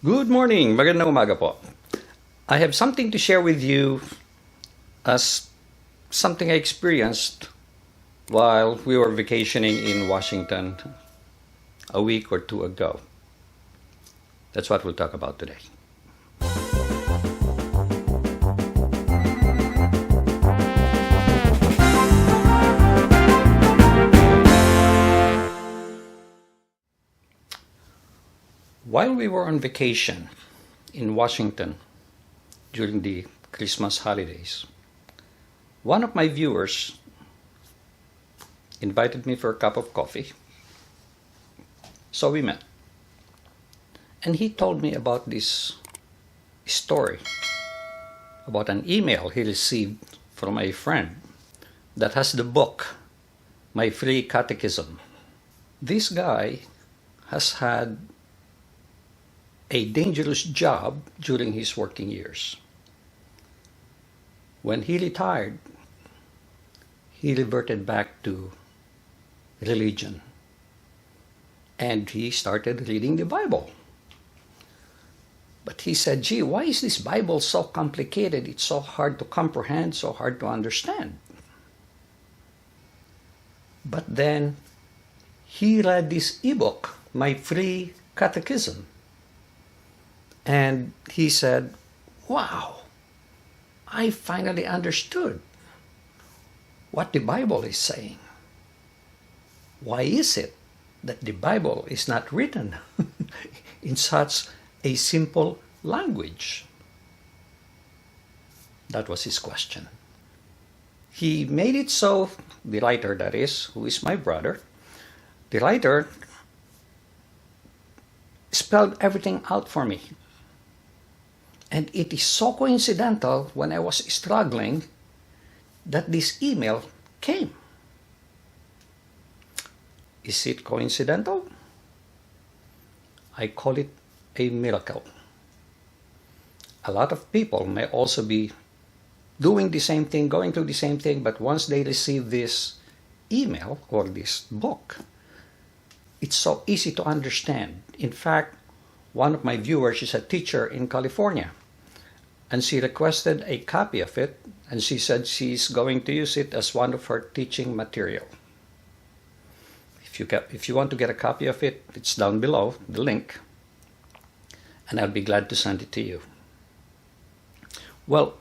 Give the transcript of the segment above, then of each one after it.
Good morning, magandang umaga po. I have something to share with you as something I experienced while we were vacationing in Washington a week or two ago. That's what we'll talk about today. While we were on vacation in Washington during the Christmas holidays, one of my viewers invited me for a cup of coffee. So we met. And he told me about this story, about an email he received from a friend that has the book, My Free Catechism. This guy has had a dangerous job during his working years. When he retired, he reverted back to religion and he started reading the Bible. But he said, gee, why is this Bible so complicated? It's so hard to comprehend, so hard to understand. But then he read this eBook, My Free Catechism. And he said, wow, I finally understood what the Bible is saying. Why is it that the Bible is not written in such a simple language? That was his question. He made it so, the writer that is, who is my brother, the writer spelled everything out for me. And it is so coincidental when I was struggling that this email came. Is it coincidental? I call it a miracle. A lot of people may also be doing the same thing, going through the same thing, but once they receive this email or this book, it's so easy to understand. In fact, one of my viewers is a teacher in California, and she requested a copy of it, and she said she's going to use it as one of her teaching material. If you want to get a copy of it, it's down below, the link, and I'll be glad to send it to you. Well,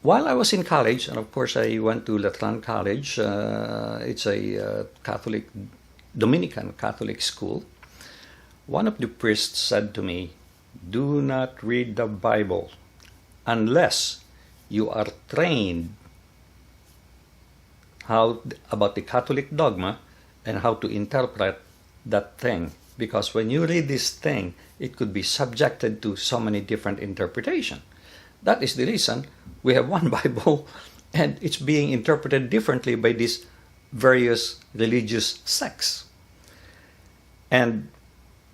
while I was in college, and of course I went to Lutheran College, it's a Dominican Catholic school, one of the priests said to me, do not read the Bible unless you are trained about the Catholic dogma and how to interpret that thing. Because when you read this thing, it could be subjected to so many different interpretations. That is the reason we have one Bible and it's being interpreted differently by these various religious sects. And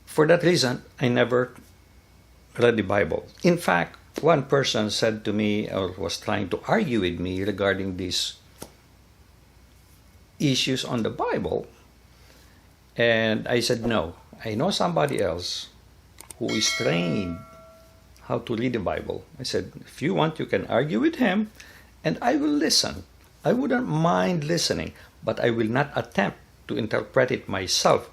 for that reason, I never read the Bible. In fact, one person said to me, or was trying to argue with me regarding these issues on the Bible. And I said, no, I know somebody else who is trained how to read the Bible. I said, if you want, you can argue with him and I will listen. I wouldn't mind listening, but I will not attempt to interpret it myself.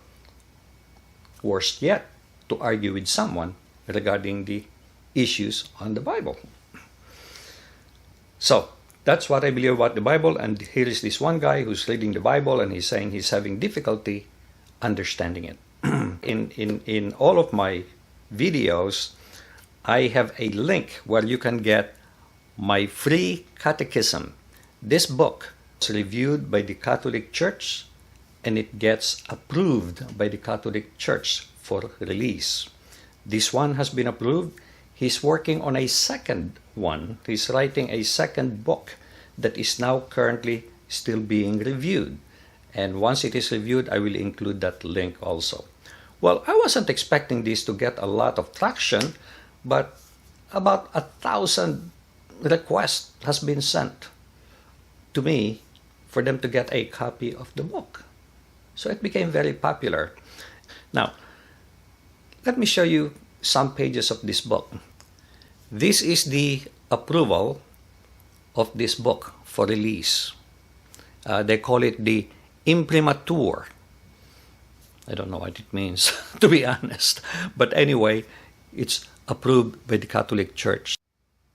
Worse yet, to argue with someone regarding the issues on the Bible. So that's what I believe about the Bible, and here is this one guy who's reading the Bible and he's saying he's having difficulty understanding it. In all of my videos, I have a link where you can get My Free Catechism. This book is reviewed by the Catholic Church and it gets approved by the Catholic Church for release. This one has been approved. He's working on a second one. He's writing a second book that is now currently still being reviewed. And once it is reviewed, I will include that link also. Well, I wasn't expecting this to get a lot of traction, but about 1,000 requests has been sent to me for them to get a copy of the book. So it became very popular. Now, let me show you some pages of this book. This is the approval of this book for release. They call it the imprimatur. I don't know what it means, to be honest. But anyway, it's approved by the Catholic Church.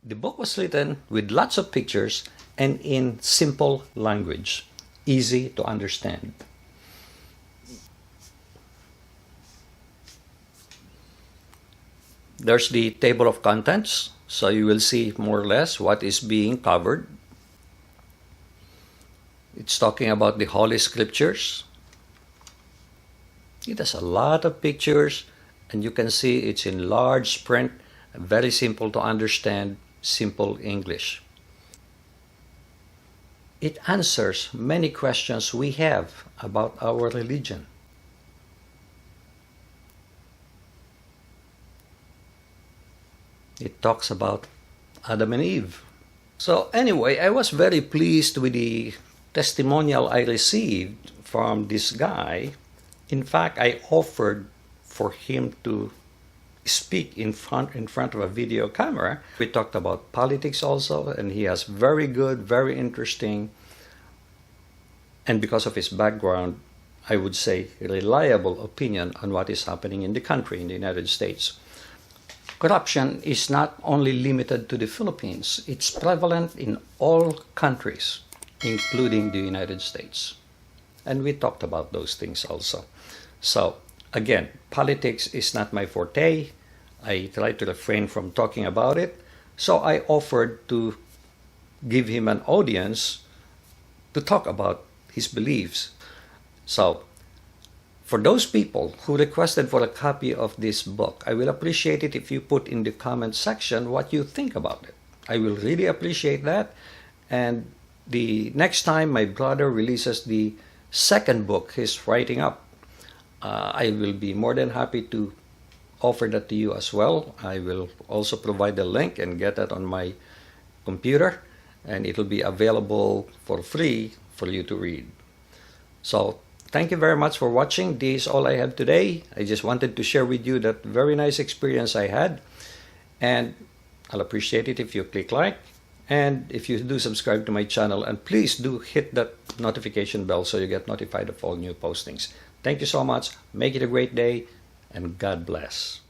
The book was written with lots of pictures and in simple language, easy to understand. There's the table of contents, so you will see more or less what is being covered. It's talking about the Holy Scriptures. It has a lot of pictures, and you can see it's in large print, very simple to understand, simple English. It answers many questions we have about our religion. It talks about Adam and Eve. So anyway, I was very pleased with the testimonial I received from this guy. In fact, I offered for him to speak in front of a video camera. We talked about politics also, and he has very good, very interesting, and because of his background, I would say reliable opinion on what is happening in the country, in the United States. Corruption is not only limited to the Philippines, it's prevalent in all countries, including the United States. And we talked about those things also. So, again, politics is not my forte. I try to refrain from talking about it. So I offered to give him an audience to talk about his beliefs. So, for those people who requested for a copy of this book, I will appreciate it if you put in the comment section what you think about it. I will really appreciate that. And the next time my brother releases the second book he's writing up, I will be more than happy to offer that to you as well. I will also provide the link and get that on my computer, and it will be available for free for you to read. So thank you very much for watching. This is all I have today. I just wanted to share with you that very nice experience I had, and I'll appreciate it if you click like, and if you do subscribe to my channel, and please do hit that notification bell so you get notified of all new postings. Thank you so much. Make it a great day, and God bless.